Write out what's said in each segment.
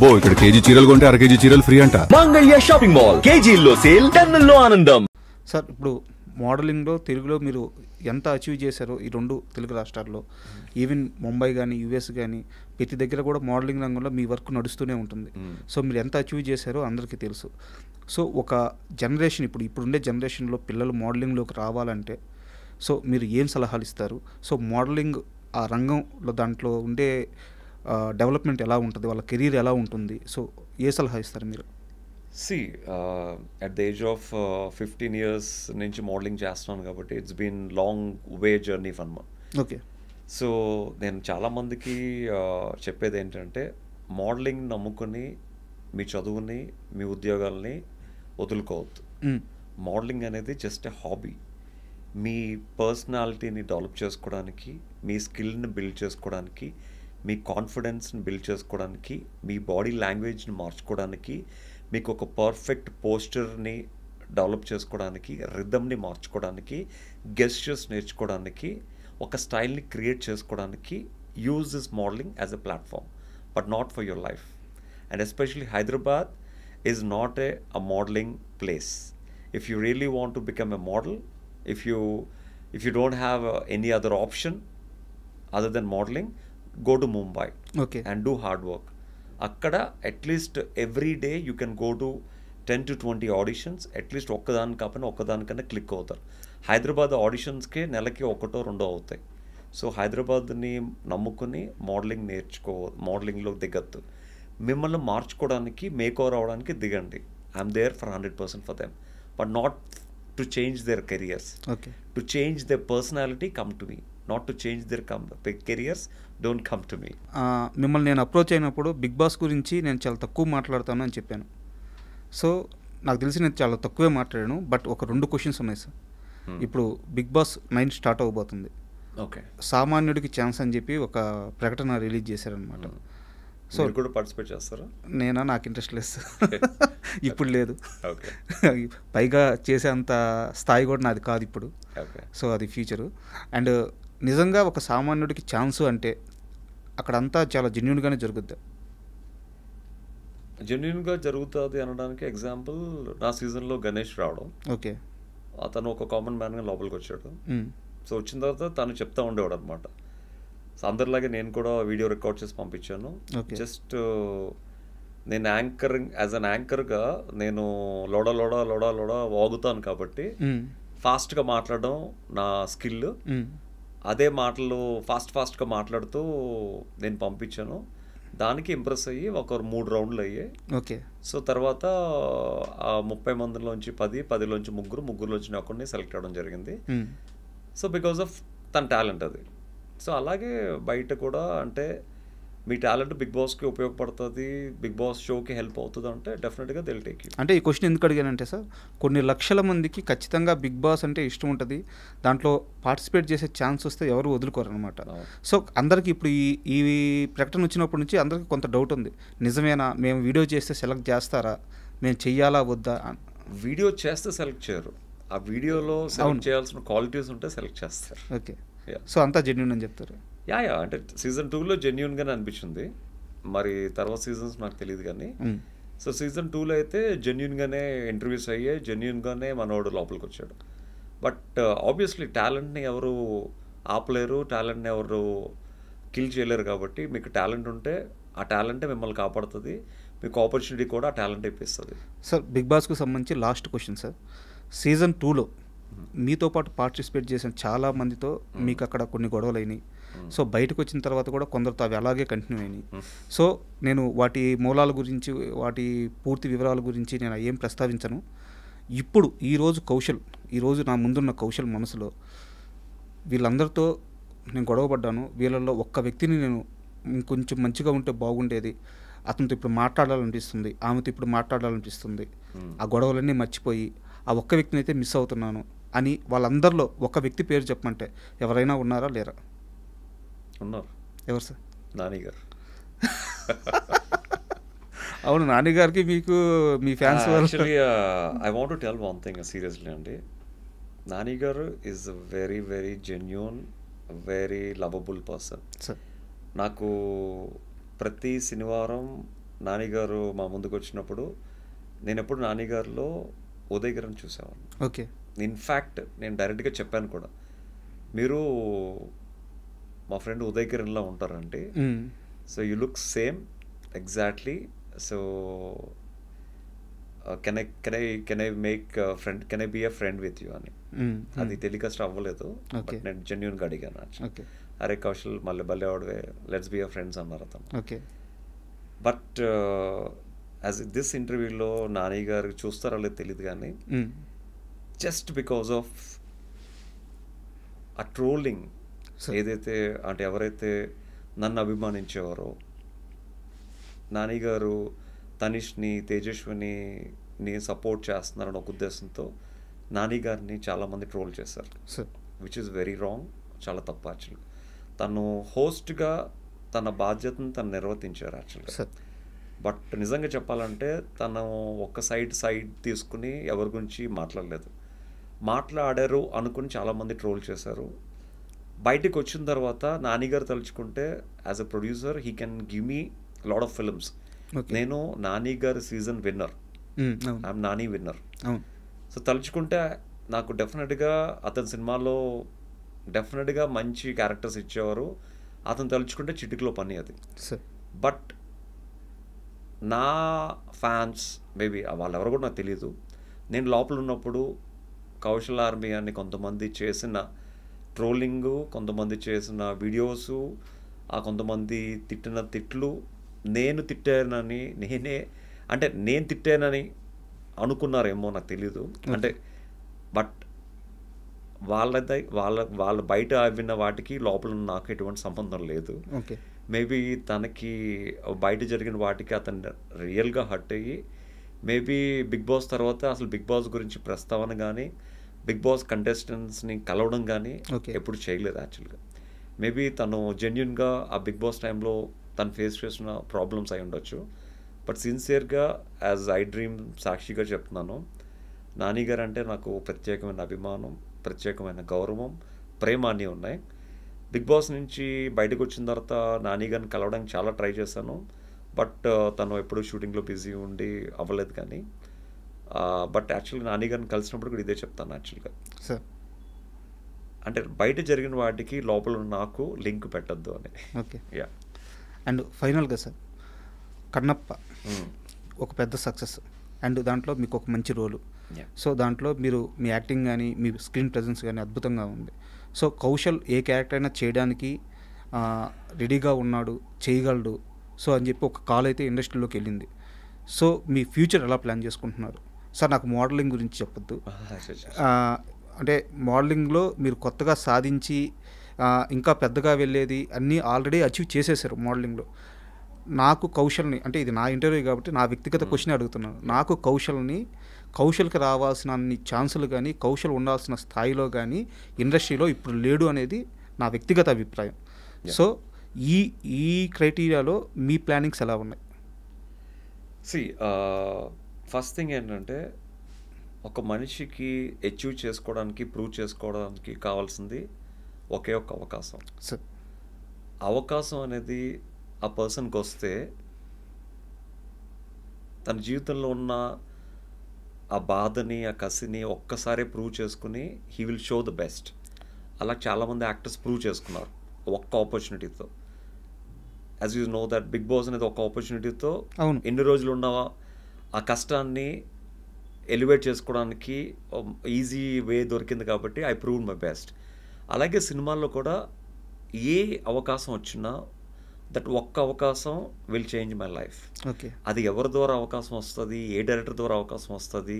అబ్బో ఇక్కడ కేజీ చీరలు కొంటే అర కేజీ చీరలు ఫ్రీ అంట. మంగళ్య షాపింగ్ మాల్, కేజీల్లో సేల్, టన్నుల్లో ఆనందం. సార్ ఇప్పుడు మోడలింగ్లో తెలుగులో మీరు ఎంత అచీవ్ చేశారో ఈ రెండు తెలుగు రాష్ట్రాల్లో, ఈవెన్ ముంబై కానీ యూఎస్ కానీ ప్రతి దగ్గర కూడా మోడలింగ్ రంగంలో మీ వర్క్ నడుస్తూనే ఉంటుంది. సో మీరు ఎంత అచీవ్ చేశారో అందరికీ తెలుసు. సో ఒక జనరేషన్ ఇప్పుడుండే జనరేషన్లో పిల్లలు మోడలింగ్లోకి రావాలంటే సో మీరు ఏం సలహాలు ఇస్తారు? సో మోడలింగ్ ఆ రంగంలో దాంట్లో ఉండే డెవలప్మెంట్ ఎలా ఉంటుంది, వాళ్ళ కెరీర్ ఎలా ఉంటుంది, సో ఏ సలహా ఇస్తారు మీరు? See, at the age of 15 years నుంచి మోడలింగ్ చేస్తున్నాను కాబట్టి it's been long way journey for man. Okay. So నేను చాలామందికి చెప్పేది ఏంటంటే, మోడలింగ్ నమ్ముకుని మీ చదువుని మీ ఉద్యోగాల్ని వదులుకోవద్దు. మోడలింగ్ అనేది జస్ట్ ఎ హాబీ. మీ పర్సనాలిటీని డెవలప్ చేసుకోవడానికి, మీ స్కిల్ని బిల్డ్ చేసుకోవడానికి, మీ కాన్ఫిడెన్స్ని బిల్డ్ చేసుకోవడానికి, మీ బాడీ లాంగ్వేజ్ని మార్చుకోవడానికి, మీకు ఒక పర్ఫెక్ట్ పోస్చర్ని డెవలప్ చేసుకోవడానికి, రిథమ్ని మార్చుకోవడానికి, గెస్చర్స్ నేర్చుకోవడానికి, ఒక స్టైల్ని క్రియేట్ చేసుకోవడానికి use this modelling as a platform, but not for your life. And especially Hyderabad is not a modeling place. If you really want to become a model, if you don't have any other option other than modeling, go to Mumbai. Okay. And do hard work. అక్కడ at least every day you can go to 10 to 20 auditions. At least ఒక్కదానికన్నా click అవుతారు. హైదరాబాద్ ఆడిషన్స్కే నెలకి 1-2 అవుతాయి. So హైదరాబాద్ని నమ్ముకుని మోడలింగ్లో దిగద్దు. మిమ్మల్ని మార్చుకోవడానికి, మేకోవర్ అవడానికి దిగండి. I'm there for 100% for them, but not to change their careers. Okay. To change their personality, come to me. Not to change their careers, don't come to me. మిమ్మల్ని నేను అప్రోచ్ అయినప్పుడు బిగ్ బాస్ గురించి నేను చాలా తక్కువ మాట్లాడతాను అని చెప్పాను. సో నాకు తెలిసి నేను చాలా తక్కువే మాట్లాడాను. బట్ ఒక 2 క్వశ్చన్స్ ఉన్నాయి సార్. ఇప్పుడు బిగ్ బాస్ 9 స్టార్ట్ అవ్వబోతుంది. ఓకే. సామాన్యుడికి ఛాన్స్ అని చెప్పి ఒక ప్రకటన రిలీజ్ చేశారనమాట. సో మీరు కూడా పార్టిసిపేట్ చేస్తారా? నాకు ఇంట్రెస్ట్ లేదు సార్. ఇప్పుడు లేదు. ఓకే. పైగా చేసే అంత స్థాయి కూడా నాది కాదు ఇప్పుడు. ఓకే. సో అది ఫ్యూచరు. అండ్ నిజంగా ఒక సామాన్యుడికి ఛాన్సు అంటే అక్కడంతా చాలా జెన్యూన్గానే జరుగుద్ది. జెన్యున్గా జరుగుతుంది అనడానికి ఎగ్జాంపుల్ నా సీజన్లో గణేష్ రావడం. ఓకే. అతను ఒక కామన్ మ్యాన్గా లోపలికి వచ్చాడు. సో వచ్చిన తర్వాత తను చెప్తా ఉండేవాడు అనమాట. సో అందరిలాగే నేను కూడా వీడియో రికార్డ్ చేసి పంపించాను. జస్ట్ నేను యాజ్ అన్ యాంకర్గా నేను లోడా వాగుతాను కాబట్టి ఫాస్ట్గా మాట్లాడడం నా స్కిల్. అదే మాటలు ఫాస్ట్గా మాట్లాడుతూ నేను పంపించాను. దానికి ఇంప్రెస్ అయ్యి ఒక 3 రౌండ్లు అయ్యాయి. ఓకే. సో తర్వాత 30 మందిలోంచి 10లోంచి 3, 3లోంచి ఒకరిని సెలెక్ట్ అవ్వడం జరిగింది. సో బికాస్ ఆఫ్ తన టాలెంట్ అది. సో అలాగే బయట కూడా అంటే మీ టాలెంట్ బిగ్ బాస్కి ఉపయోగపడుతుంది, బిగ్ బాస్ షోకి హెల్ప్ అవుతుంది అంటే డెఫినెట్గా దిల్ టేక్ యూ. అంటే ఈ క్వశ్చన్ ఎందుకు అడిగానంటే సార్, కొన్ని లక్షల మందికి ఖచ్చితంగా బిగ్ బాస్ అంటే ఇష్టం ఉంటుంది. దాంట్లో పార్టిసిపేట్ చేసే ఛాన్స్ వస్తే ఎవరు వదులుకోరు అనమాట. సో అందరికీ ఇప్పుడు ఈ ప్రకటన వచ్చినప్పటి నుంచి అందరికీ కొంత డౌట్ ఉంది. నిజమేనా, మేము వీడియో చేస్తే సెలెక్ట్ చేస్తారా, మేము చెయ్యాలా వద్దా? వీడియో చేస్తే సెలెక్ట్ చేయరు. ఆ వీడియోలో సెలెక్ట్ చేయాల్సిన క్వాలిటీస్ ఉంటే సెలెక్ట్ చేస్తారు. ఓకే. సో అంతా జెన్యూన్ అని చెప్తారు. అంటే సీజన్ 2లో జెన్యూన్గానే అనిపించింది. మరి తర్వాత సీజన్స్ నాకు తెలియదు కానీ సో సీజన్ 2లో అయితే జెన్యూన్గానే ఇంటర్వ్యూస్ అయ్యాయి, జెన్యూన్గానే మనోడు లోపలికి వచ్చాడు. బట్ ఆబ్వియస్లీ టాలెంట్ని ఎవరు ఆపలేరు, టాలెంట్ని ఎవరు కిల్ చేయలేరు. కాబట్టి మీకు టాలెంట్ ఉంటే ఆ టాలెంటే మిమ్మల్ని కాపాడుతుంది, మీకు ఆపర్చునిటీ కూడా ఆ టాలెంట్ ఇప్పిస్తుంది. సార్ బిగ్ బాస్కు సంబంధించి లాస్ట్ క్వశ్చన్ సార్. సీజన్ 2లో మీతో పాటు పార్టిసిపేట్ చేసిన చాలా మందితో మీకు అక్కడ కొన్ని గొడవలు అయినాయి. సో బయటకు వచ్చిన తర్వాత కూడా కొందరితో అవి అలాగే కంటిన్యూ అయినాయి. సో నేను వాటి మూలాల గురించి, వాటి పూర్తి వివరాల గురించి నేను ఏం ప్రస్తావించను. ఇప్పుడు ఈరోజు నా ముందున్న కౌశల్ మనసులో వీళ్ళందరితో నేను గొడవపడ్డాను, వీళ్ళల్లో ఒక్క వ్యక్తిని నేను ఇంకొంచెం మంచిగా ఉంటే బాగుండేది, అతనితో ఇప్పుడు మాట్లాడాలనిపిస్తుంది, ఆమెతో ఇప్పుడు మాట్లాడాలనిపిస్తుంది, ఆ గొడవలన్నీ మర్చిపోయి ఆ ఒక్క వ్యక్తిని అయితే మిస్ అవుతున్నాను అని వాళ్ళందరిలో ఒక వ్యక్తి పేరు చెప్పమంటే ఎవరైనా ఉన్నారా లేరా? ఉన్నారు. ఎవరు సార్? నాని గారు. అవును, నాని గారికి మీకు మీ fans actually I want to tell one thing seriously అండి. నాని గారు is a very very genuine, very lovable person. నాకు ప్రతి శనివారం నాని గారు మా ముందుకు వచ్చినప్పుడు నేను ఎప్పుడు నాని గారిలో ఉదయ్ గారిని చూసేవాడిని. ఓకే. ఇన్ఫ్యాక్ట్ నేను డైరెక్ట్గా చెప్పాను కూడా, మీరు మా ఫ్రెండ్ ఉదయ్ కిరణ్లా ఉంటారంటే, so you look same exactly. So can I make friend, can I be a friend with you అని. అది టెలికాస్ట్ అవ్వలేదు, బట్ నేను జెన్యున్గా అడిగాను. అరే కౌశల్ మళ్ళీ భలే వాడివే, లెట్స్ బీ అ ఫ్రెండ్స్ అన్నారు అతను. ఓకే. బట్ యాజ్ దిస్ ఇంటర్వ్యూలో నాని గారు చూస్తారో లేదో తెలియదు కానీ, జస్ట్ బికాస్ ఆఫ్ ఆ ట్రోలింగ్ ఏదైతే అంటే ఎవరైతే నన్ను అభిమానించేవారో, నాని గారు తనిష్ని, తేజస్విని సపోర్ట్ చేస్తున్నారని ఒక ఉద్దేశంతో నాని గారిని చాలామంది ట్రోల్ చేశారు, విచ్ ఈస్ వెరీ రాంగ్, చాలా తప్పు. యాక్చువల్గా తను హోస్ట్గా తన బాధ్యతను తను నిర్వర్తించారు యాక్చువల్గా. బట్ నిజంగా చెప్పాలంటే తను ఒక సైడ్ తీసుకుని ఎవరి గురించి మాట్లాడారు అనుకుని చాలామంది ట్రోల్ చేశారు. బయటకు వచ్చిన తర్వాత నాని గారు తలుచుకుంటే as a producer he can give me lot of films. నేను నాని గారి season winner, I'm Nani winner. So తలుచుకుంటే నాకు డెఫినెట్గా అతని సినిమాలో డెఫినెట్గా మంచి క్యారెక్టర్స్ ఇచ్చేవారు. అతను తలుచుకుంటే చిటికలో పని అది. బట్ నా ఫ్యాన్స్ మేబీ వాళ్ళెవరు కూడా నాకు తెలియదు. నేను లోపల ఉన్నప్పుడు కౌశల్ ఆర్మీ అని కొంతమంది చేసిన ట్రోలింగు, కొంతమంది చేసిన వీడియోసు, ఆ కొంతమంది తిట్టిన తిట్లు, నేను తిట్టానని అనుకున్నారేమో నాకు తెలీదు. అంటే బట్ వాళ్ళ బయట విన్న వాటికి లోపల నాకు ఎటువంటి సంబంధం లేదు. మేబీ తనకి బయట జరిగిన వాటికి అతను రియల్గా హర్ట్ అయ్యి, మేబీ బిగ్ బాస్ తర్వాత అసలు బిగ్ బాస్ గురించి ప్రస్తావన కానీ, బిగ్ బాస్ కంటెస్టెంట్స్ని కలవడం కానీ ఎప్పుడు చేయలేదు యాక్చువల్గా. మేబీ తను జెన్యున్గా ఆ బిగ్ బాస్ టైంలో తను ఫేస్ చేసిన ప్రాబ్లమ్స్ అయి ఉండొచ్చు. బట్ సిన్సియర్గా యాజ్ ఐ డ్రీమ్ సాక్షిగా చెప్తున్నాను, నాని గారు అంటే నాకు ప్రత్యేకమైన అభిమానం, ప్రత్యేకమైన గౌరవం, ప్రేమ అన్నీ ఉన్నాయి. బిగ్ బాస్ నుంచి బయటకు వచ్చిన తర్వాత నాని గారిని కలవడానికి చాలా ట్రై చేశాను. బట్ తను ఎప్పుడు షూటింగ్లో బిజీ ఉండి అవ్వలేదు. కానీ బట్ యాక్చువల్గా నాని గారిని కలిసినప్పుడు కూడా ఇదే చెప్తాను యాక్చువల్గా, అంటే బయట జరిగిన వాటికి లోపల నాకు లింక్ పెట్టద్దు అని. ఓకే. అండ్ ఫైనల్గా సార్, కన్నప్ప ఒక పెద్ద సక్సెస్ అండ్ దాంట్లో మీకు ఒక మంచి రోలు. సో దాంట్లో మీరు మీ యాక్టింగ్ కానీ మీ స్క్రీన్ ప్రెజెన్స్ కానీ అద్భుతంగా ఉంది. సో కౌశల్ ఏ క్యారెక్టర్ అయినా చేయడానికి రెడీగా ఉన్నాడు, చేయగలడు. సో అని చెప్పి ఒక కాల్ అయితే ఇండస్ట్రీలోకి వెళ్ళింది. సో మీ ఫ్యూచర్ ఎలా ప్లాన్ చేసుకుంటున్నారు సార్? నాకు మోడలింగ్ గురించి చెప్పొద్దు, అంటే మోడలింగ్లో మీరు కొత్తగా సాధించి ఇంకా పెద్దగా వెళ్ళేది అన్నీ ఆల్రెడీ అచీవ్ చేసేసారు మోడలింగ్లో. నాకు కౌశల్ని, అంటే ఇది నా ఇంటర్వ్యూ కాబట్టి నా వ్యక్తిగత క్వశ్చన్ అడుగుతున్నాను, నాకు కౌశల్కి రావాల్సిన అన్ని ఛాన్సులు కానీ, కౌశల్ ఉండాల్సిన స్థాయిలో కానీ ఇండస్ట్రీలో ఇప్పుడు లేడు అనేది నా వ్యక్తిగత అభిప్రాయం. సో ఈ క్రైటీరియాలో మీ ప్లానింగ్స్ ఎలా ఉన్నాయి? ఫస్ట్ థింగ్ ఏంటంటే, ఒక మనిషికి అచీవ్ చేసుకోవడానికి, ప్రూవ్ చేసుకోవడానికి కావాల్సింది ఒకే ఒక అవకాశం. అవకాశం అనేది ఆ పర్సన్కి వస్తే తన జీవితంలో ఉన్న ఆ బాధని, ఆ కసిని ఒక్కసారి ప్రూవ్ చేసుకుని he will show the best. అలా చాలామంది యాక్టర్స్ ప్రూవ్ చేసుకున్నారు ఒక్క ఆపర్చునిటీతో. As you know that Bigg Boss అనేది ఒక ఆపర్చునిటీతో ఎన్ని రోజులు ఉన్నావా ఆ కష్టాన్ని ఎలివేట్ చేసుకోవడానికి ఈజీ వే దొరికింది కాబట్టి ఐ ప్రూవ్ మై బెస్ట్. అలాగే సినిమాల్లో కూడా ఏ అవకాశం వచ్చినా దట్ ఒక్క అవకాశం విల్ చేంజ్ మై లైఫ్. అది ఎవరి ద్వారా అవకాశం వస్తుంది, ఏ డైరెక్టర్ ద్వారా అవకాశం వస్తుంది,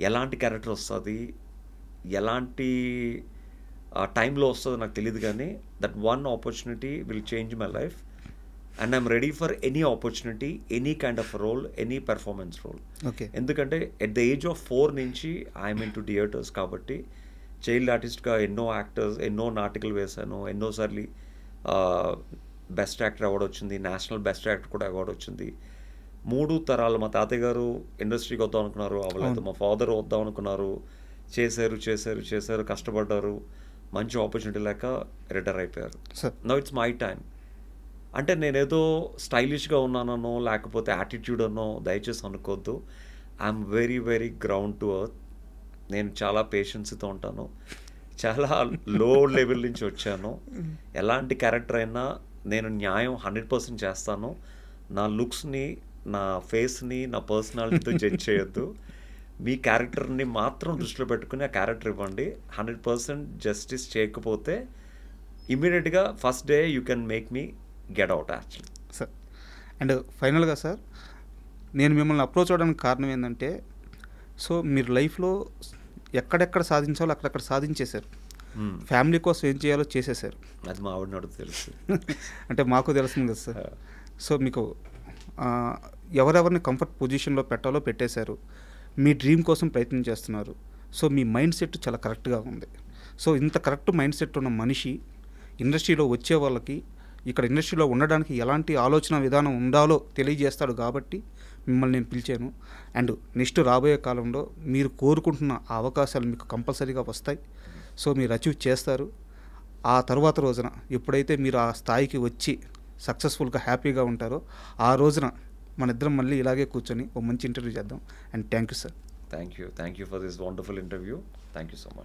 ఎలాంటి క్యారెక్టర్ వస్తుంది, ఎలాంటి టైంలో వస్తుందో నాకు తెలియదు. కానీ that one opportunity will change my life and I'm ready for any opportunity, any kind of role, any performance role. ఎందుకంటే ఎట్ ద ఏజ్ ఆఫ్ 4 నుంచి ఐఎమ్ ఇన్ టు థియేటర్స్ కాబట్టి చైల్డ్ ఆర్టిస్ట్గా ఎన్నో నాటికలు వేశాను, ఎన్నోసార్లు బెస్ట్ యాక్టర్ అవార్డు వచ్చింది, national best actor కూడా అవార్డు వచ్చింది. 3 తరాలు, మా తాతయ్య గారు ఇండస్ట్రీకి వద్దాం అనుకున్నారు, అవ్వలేదు. మా ఫాదర్ వద్దాం అనుకున్నారు, చేశారు, కష్టపడ్డారు, మంచి ఆపర్చునిటీ లేక రిటైర్ అయిపోయారు. Now it's my time. అంటే నేనేదో స్టైలిష్గా ఉన్నానో లేకపోతే యాటిట్యూడ్ అనో దయచేసి అనుకోవద్దు. I'm very very ground to earth. నేను చాలా పేషెన్స్తో ఉంటాను. చాలా లో లెవెల్ నుంచి వచ్చాను. ఎలాంటి క్యారెక్టర్ అయినా నేను న్యాయం 100% చేస్తాను. నా లుక్స్ని, నా ఫేస్ని, నా పర్సనాలిటీతో జడ్జ్ చేయొద్దు. మీ క్యారెక్టర్ని మాత్రం దృష్టిలో పెట్టుకుని ఆ క్యారెక్టర్ ఇవ్వండి. 100% జస్టిస్ చేయకపోతే ఇమీడియట్గా first day you can make me get out actually. Sir and ఫైనల్గా సార్, నేను మిమ్మల్ని అప్రోచ్ అవ్వడానికి కారణం ఏంటంటే, సో మీరు లైఫ్లో ఎక్కడెక్కడ సాధించాలో అక్కడక్కడ సాధించేశారు. ఫ్యామిలీ కోసం ఏం చేయాలో చేసేసారు. అది మా ఆవిడ నడుపు తెలుసు. అంటే మాకు తెలుస్తుంది కదా సార్. సో మీకు ఎవరెవరిని కంఫర్ట్ పొజిషన్లో పెట్టాలో పెట్టేశారు. మీ డ్రీమ్ కోసం ప్రయత్నం చేస్తున్నారు. సో మీ మైండ్ సెట్ చాలా కరెక్ట్గా ఉంది. సో ఇంత కరెక్ట్ మైండ్ సెట్ ఉన్న మనిషి ఇండస్ట్రీలో వచ్చే వాళ్ళకి, ఇక్కడ ఇండస్ట్రీలో ఉండడానికి ఎలాంటి ఆలోచన విధానం ఉండాలో తెలియజేస్తాడు కాబట్టి మిమ్మల్ని నేను పిలిచాను. అండ్ నెక్స్ట్ రాబోయే కాలంలో మీరు కోరుకుంటున్న ఆ అవకాశాలు మీకు కంపల్సరీగా వస్తాయి. సో మీరు అచీవ్ చేస్తారు. ఆ తర్వాత రోజున ఎప్పుడైతే మీరు ఆ స్థాయికి వచ్చి సక్సెస్ఫుల్గా హ్యాపీగా ఉంటారో ఆ రోజున మన ఇద్దరం మళ్ళీ ఇలాగే కూర్చొని ఓ మంచి ఇంటర్వ్యూ చేద్దాం. And thank you sir. Thank you for this wonderful interview. Thank you so much.